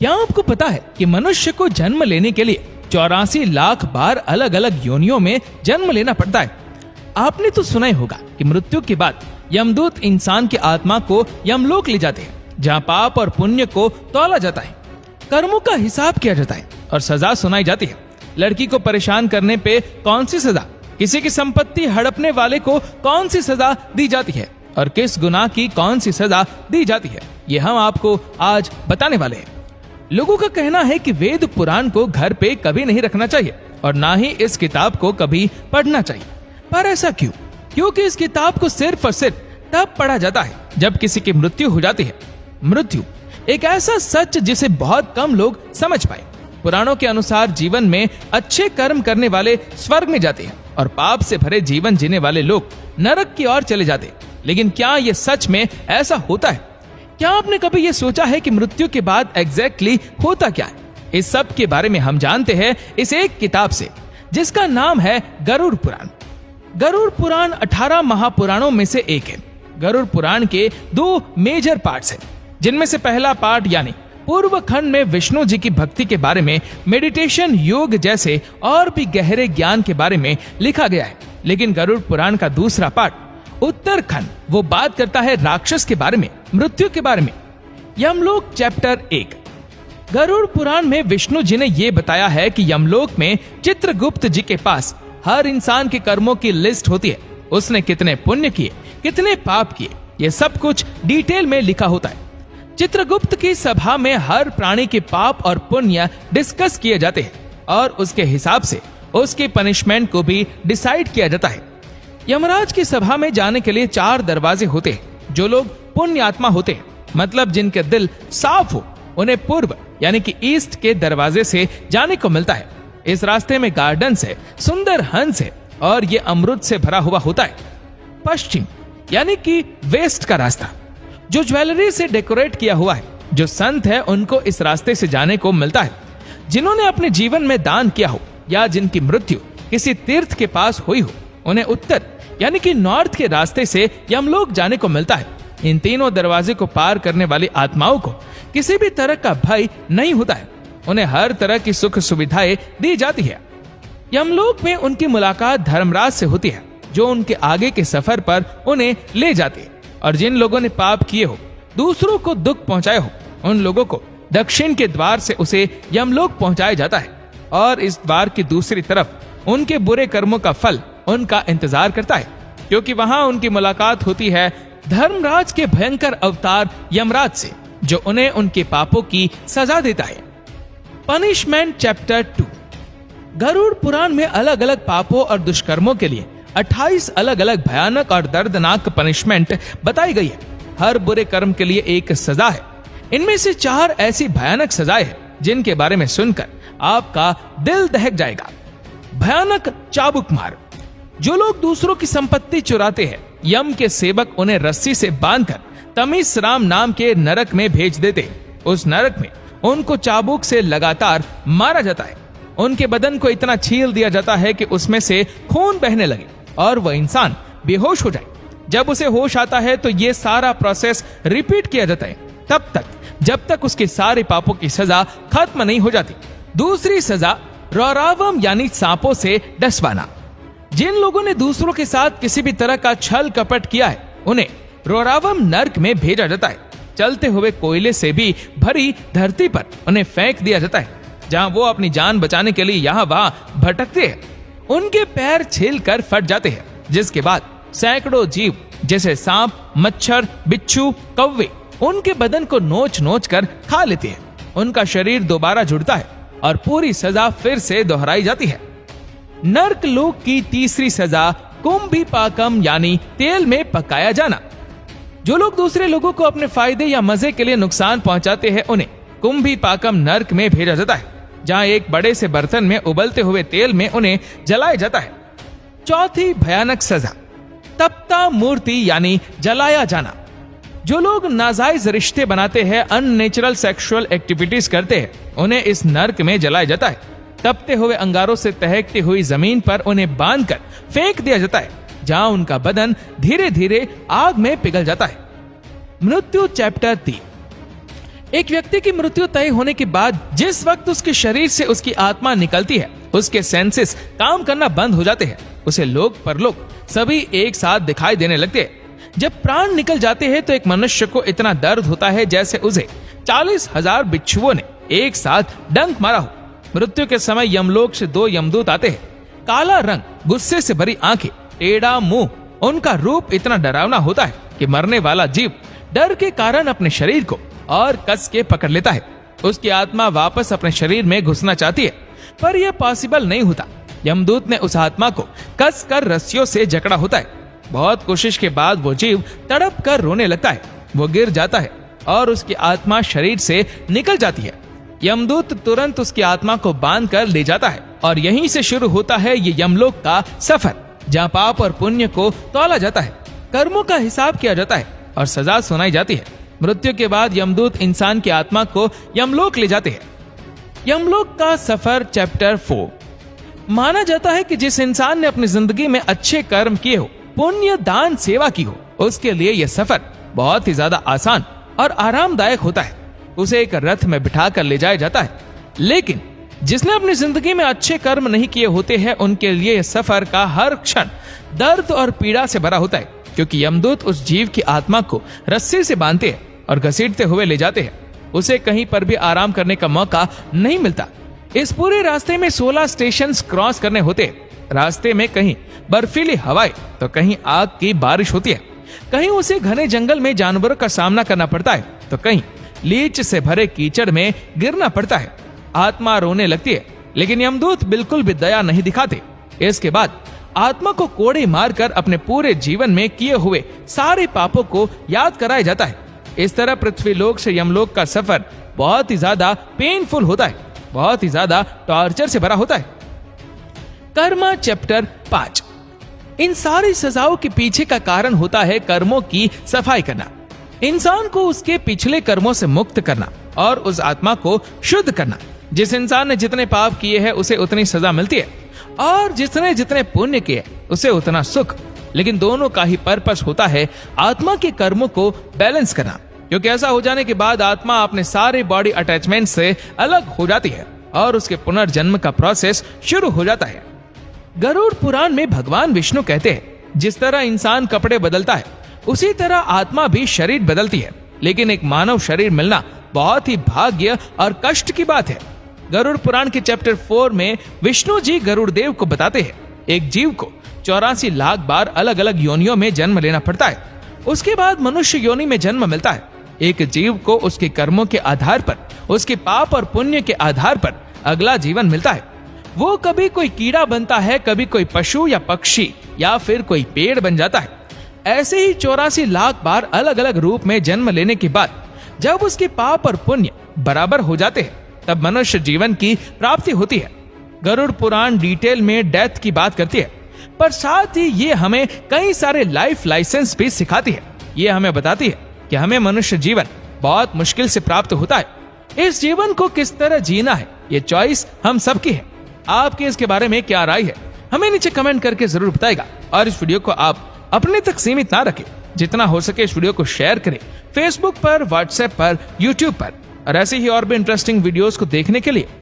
क्या आपको पता है कि मनुष्य को जन्म लेने के लिए 84 लाख बार अलग अलग योनियों में जन्म लेना पड़ता है। आपने तो सुना ही होगा कि मृत्यु के बाद यमदूत इंसान की आत्मा को यमलोक ले जाते हैं, जहाँ पाप और पुण्य को तौला जाता है, कर्मों का हिसाब किया जाता है और सजा सुनाई जाती है। लड़की को परेशान करने पे कौन सी सजा, किसी की संपत्ति हड़पने वाले को कौन सी सजा दी जाती है और किस गुनाह की कौन सी सजा दी जाती है, ये हम आपको आज बताने वाले हैं। लोगों का कहना है कि वेद पुराण को घर पे कभी नहीं रखना चाहिए और ना ही इस किताब को कभी पढ़ना चाहिए। पर ऐसा क्यों? क्योंकि इस किताब को सिर्फ और सिर्फ तब पढ़ा जाता है जब किसी की मृत्यु हो जाती है। मृत्यु एक ऐसा सच जिसे बहुत कम लोग समझ पाए। पुराणों के अनुसार जीवन में अच्छे कर्म करने वाले स्वर्ग में जाते हैं और पाप से भरे जीवन जीने वाले लोग नरक की ओर चले जाते हैं। लेकिन क्या ये सच में ऐसा होता है? क्या आपने कभी ये सोचा है कि मृत्यु के बाद एग्जैक्टली होता क्या है? इस सब के बारे में हम जानते हैं इस एक किताब से, जिसका नाम है गरुड़ पुराण। गरुड़ पुराण 18 महापुराणों में से एक है। गरुड़ पुराण के 2 मेजर पार्ट्स हैं, जिनमें से पहला पार्ट यानी पूर्व खंड में विष्णु जी की भक्ति के बारे में, मेडिटेशन, योग जैसे और भी गहरे ज्ञान के बारे में लिखा गया है। लेकिन गरुड़ पुराण का दूसरा पार्ट उत्तरखंड वो बात करता है राक्षस के बारे में, मृत्यु के बारे में। यमलोक चैप्टर 1। गरुड़ पुराण में विष्णु जी ने ये बताया है कि यमलोक में चित्रगुप्त जी के पास हर इंसान के कर्मों की लिस्ट होती है। उसने कितने पुण्य किए, कितने पाप किए, ये सब कुछ डिटेल में लिखा होता है। चित्रगुप्त की सभा में हर प्राणी के पाप और पुण्य डिस्कस किए जाते हैं और उसके हिसाब से उसकी पनिशमेंट को भी डिसाइड किया जाता है। यमराज की सभा में जाने के लिए 4 दरवाजे होते हैं। जो लोग पुण्य आत्मा होते हैं, मतलब जिनके दिल साफ हो, उन्हें पूर्व यानी कि ईस्ट के दरवाजे से जाने को मिलता है। इस रास्ते में गार्डन से सुंदर हंस है और ये अमृत से भरा हुआ होता है। पश्चिम यानी कि वेस्ट का रास्ता, जो ज्वेलरी से डेकोरेट किया हुआ है। जो संत है उनको इस रास्ते से जाने को मिलता है। जिन्होंने अपने जीवन में दान किया हो या जिनकी मृत्यु किसी तीर्थ के पास हुई हो, उन्हें उत्तर यानी कि नॉर्थ के रास्ते से यमलोक जाने को मिलता है। इन तीनों दरवाजे को पार करने वाली आत्माओं को किसी भी तरह का भय नहीं होता है। उन्हें हर तरह की सुख सुविधाएं दी जाती है। यमलोक में उनकी मुलाकात धर्मराज से होती है, जो उनके आगे के सफर पर उन्हें ले जाते हैं। और जिन लोगों ने पाप किए हो, दूसरों को दुख पहुंचाए हो, उन लोगों को दक्षिण के द्वार से उसे यमलोक पहुंचाया जाता है और इस द्वार की दूसरी तरफ उनके बुरे कर्मों का फल उनका इंतजार करता है, क्योंकि वहां उनकी मुलाकात होती है धर्मराज के भयंकर अवतार यमराज से, जो उन्हें उनके पापों की सजा देता है। Punishment chapter 2। गरुड़ पुराण में अलग अलग पापों और दुष्कर्मों के लिए 28 अलग अलग भयानक और दर्दनाक पनिशमेंट बताई गई है। हर बुरे कर्म के लिए एक सजा है। इनमें से 4 ऐसी भयानक सजाएं हैं जिनके बारे में सुनकर आपका दिल दहक जाएगा। भयानक चाबुक मार। जो लोग दूसरों की संपत्ति चुराते हैं, यम के सेवक उन्हें रस्सी से बांधकर तमिस राम नाम के नरक में भेज देते हैं। उस नरक में उनको चाबुक से लगातार मारा जाता है। उनके बदन को इतना छील दिया जाता है कि उसमें से खून बहने लगे और वह इंसान बेहोश हो जाए। जब उसे होश आता है तो ये सारा प्रोसेस रिपीट किया जाता है, तब तक जब तक उसके सारे पापों की सजा खत्म नहीं हो जाती। दूसरी सजा रौरावम यानी सांपों से डसवाना। जिन लोगों ने दूसरों के साथ किसी भी तरह का छल कपट किया है, उन्हें रौरावम नर्क में भेजा जाता है। चलते हुए कोयले से भी भरी धरती पर उन्हें फेंक दिया जाता है, जहां वो अपनी जान बचाने के लिए यहाँ वहां भटकते हैं। उनके पैर छिल कर फट जाते हैं, जिसके बाद सैकड़ों जीव जैसे सांप, मच्छर, बिच्छू, कौवे उनके बदन को नोच नोच कर खा लेते हैं। उनका शरीर दोबारा जुड़ता है और पूरी सजा फिर से दोहराई जाती है। नर्क लोक की तीसरी सजा कुंभीपाकम यानी तेल में पकाया जाना। जो लोग दूसरे लोगों को अपने फायदे या मजे के लिए नुकसान पहुंचाते हैं, उन्हें कुंभीपाकम नर्क में भेजा जाता है, जहां एक बड़े से बर्तन में उबलते हुए तेल में उन्हें जलाया जाता है। चौथी भयानक सजा तप्ता मूर्ति यानी जलाया जाना। जो लोग नाजायज रिश्ते बनाते हैं, अननेचुरल सेक्सुअल एक्टिविटीज करते हैं, उन्हें इस नर्क में जलाया जाता है। तपते हुए अंगारों से तहकती हुई जमीन पर उन्हें बांधकर फेंक दिया जाता है, जहां उनका बदन धीरे धीरे आग में पिघल जाता है। मृत्यु चैप्टर 3। एक व्यक्ति की मृत्यु तय होने के बाद जिस वक्त उसके शरीर से उसकी आत्मा निकलती है, उसके सेंसेस काम करना बंद हो जाते हैं। उसे लोक परलोक सभी एक साथ दिखाई देने लगते हैं। जब प्राण निकल जाते हैं तो एक मनुष्य को इतना दर्द होता है जैसे उसे 40,000 बिच्छुओं ने एक साथ डंक मारा हो। मृत्यु के समय यमलोक से 2 यमदूत आते हैं। काला रंग, गुस्से से भरी आंखें, टेढ़ा मुंह। उनका रूप इतना डरावना होता है कि मरने वाला जीव डर के कारण अपने शरीर को और कस के पकड़ लेता है। उसकी आत्मा वापस अपने शरीर में घुसना चाहती है, पर यह पॉसिबल नहीं होता। यमदूत ने उस आत्मा को कस कर रस्सियों से जकड़ा होता है। बहुत कोशिश के बाद वो जीव तड़प कर रोने लगता है। वो गिर जाता है और उसकी आत्मा शरीर से निकल जाती है। यमदूत तुरंत उसकी आत्मा को बांध कर ले जाता है और यहीं से शुरू होता है ये यमलोक का सफर, जहाँ पाप और पुण्य को तौला जाता है, कर्मों का हिसाब किया जाता है और सजा सुनाई जाती है। मृत्यु के बाद यमदूत इंसान की आत्मा को यमलोक ले जाते हैं। यमलोक का सफर चैप्टर 4। माना जाता है कि जिस इंसान ने अपनी जिंदगी में अच्छे कर्म किए हो, पुण्य, दान, सेवा की हो, उसके लिए यह सफर बहुत ही ज्यादा आसान और आरामदायक होता है। उसे एक रथ में बिठा कर ले जाया जाता है। लेकिन जिसने अपनी जिंदगी में अच्छे कर्म नहीं किए होते हैं, उनके लिए यह सफर का हर क्षण दर्द और पीड़ा से भरा होता है, क्योंकि यमदूत उस जीव की आत्मा को रस्सी से बांधते हैं और घसीटते हुए ले जाते हैं। उसे कहीं पर भी आराम करने का मौका नहीं मिलता। इस पूरे रास्ते में 16 स्टेशन क्रॉस करने होते हैं। रास्ते में कहीं बर्फीली हवाएं तो कहीं आग की बारिश होती है। कहीं उसे घने जंगल में जानवरों का सामना करना पड़ता है तो कहीं लीच से भरे कीचड़ में गिरना पड़ता है। आत्मा रोने लगती है, लेकिन यमदूत बिल्कुल भी दया नहीं दिखाते। इसके बाद आत्मा को कोड़े मारकर अपने पूरे जीवन में किए हुए सारे पापों को याद कराया जाता है। इस तरह पृथ्वी लोक से यमलोक का सफर बहुत ही ज्यादा पेनफुल होता है, बहुत ही ज्यादा टॉर्चर से भरा होता है। कर्म चैप्टर 5। इन सारी सजाओं के पीछे का कारण होता है कर्मों की सफाई करना, इंसान को उसके पिछले कर्मों से मुक्त करना और उस आत्मा को शुद्ध करना। जिस इंसान ने जितने पाप किए हैं उसे उतनी सजा मिलती है, और जिसने जितने पुण्य किए उसे उतना सुख। लेकिन दोनों का ही पर्पस होता है आत्मा के कर्मों को बैलेंस करना, क्योंकि ऐसा हो जाने के बाद आत्मा अपने सारे बॉडी अटैचमेंट से अलग हो जाती है और उसके पुनर्जन्म का प्रोसेस शुरू हो जाता है। गरुड़ पुराण में भगवान विष्णु कहते हैं, जिस तरह इंसान कपड़े बदलता है उसी तरह आत्मा भी शरीर बदलती है, लेकिन एक मानव शरीर मिलना बहुत ही भाग्य और कष्ट की बात है। गरुड़ पुराण के चैप्टर 4 में विष्णु जी गरुड़ देव को बताते हैं, एक जीव को 84 लाख बार अलग अलग योनियों में जन्म लेना पड़ता है। उसके बाद मनुष्य योनि में जन्म मिलता है। एक जीव को उसके कर्मों के आधार पर, उसके पाप और पुण्य के आधार पर अगला जीवन मिलता है। वो कभी कोई कीड़ा बनता है, कभी कोई पशु या पक्षी, या फिर कोई पेड़ बन जाता है। ऐसे ही 84 लाख बार अलग अलग रूप में जन्म लेने के बाद जब उसके पाप और पुण्य बराबर हो जाते हैं, तब मनुष्य जीवन की प्राप्ति होती है। गरुड़ पुराण डिटेल में डेथ की बात करती है, पर साथ ही ये हमें कई सारे लाइफ लाइसेंस भी सिखाती है। ये हमें बताती है कि हमें मनुष्य जीवन बहुत मुश्किल से प्राप्त होता है। इस जीवन को किस तरह जीना है, ये चॉइस हम सबकी है। आपके इसके बारे में क्या राय है, हमें नीचे कमेंट करके जरूर बताएगा। और इस वीडियो को आप अपने तक सीमित ना रखें, जितना हो सके इस वीडियो को शेयर करें फेसबुक पर, व्हाट्सएप पर, यूट्यूब पर, और ऐसे ही और भी इंटरेस्टिंग वीडियोस को देखने के लिए